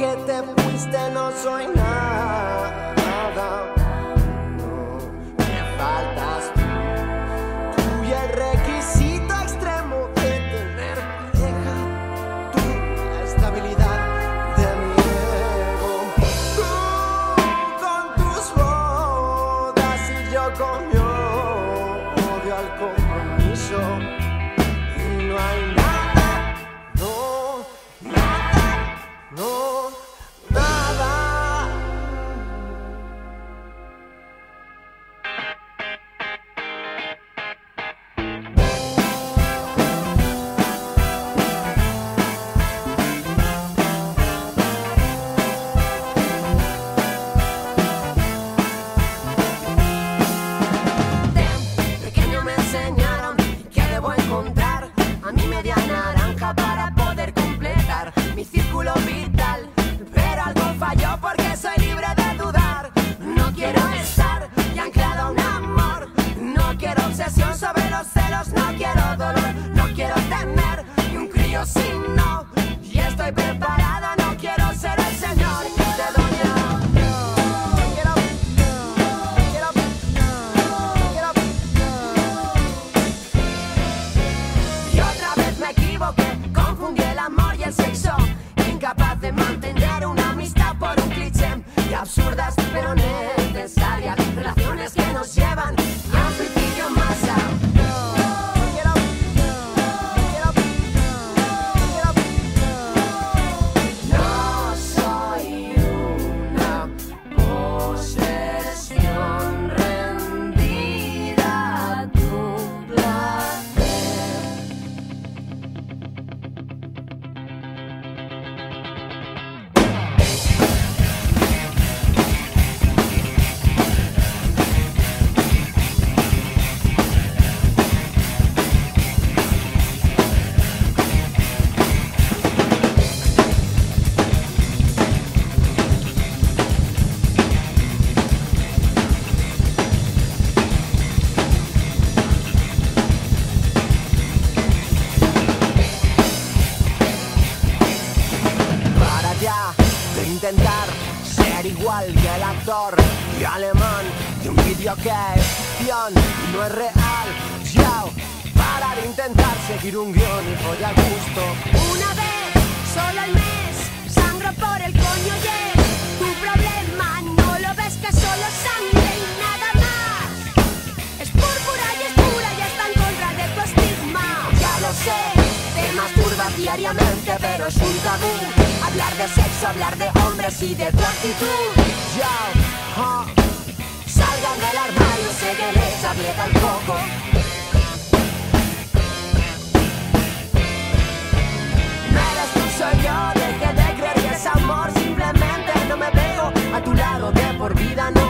que te fuiste no soy nada. No, me faltas tú y el requisito extremo de tener pareja, tú la estabilidad de mi ego. Tú con tus bodas y yo con mi odio al compromiso. Y no hay nada, no, nada, no, nada. Pequeño me enseñaron que debo encontrar a mi media naranja para poder completar mi círculo vital. Pero algo falló porque soy libre de dudar. No quiero estar ya anclado a un amor. No quiero obsesión sobre los celos. No quiero dolor. No quiero tener ni un crío sin no. Y estoy preparado. No quiero ser el señor de doña. Y otra vez me equivoqué, confundí el amor y el sexo. Incapaz de mantener una amistad por un cliché. Y absurdas pero necesarias relaciones que nos llevan a un suicidio en masa. No soy una posesión rendida a tu placer. Para ya de intentar ser igual que el actor y alemán de un vídeo que es ficción y no es real. Yao, para de intentar seguir un guión y voy a gusto. Una vez, solo al mes, sangro por el coño y es tu problema. No lo ves que solo sangre y nada más. Es púrpura y es pura y está en contra de tu estigma. Ya lo sé, te masturbas diariamente, pero es un tabú. Hablar de sexo, hablar de hombres y de tu actitud. Yao, salgan del armario, sé que les aprieta el coco. No eres tú, soy yo, deje de creer que es amor. Simplemente no me veo a tu lado de por vida. No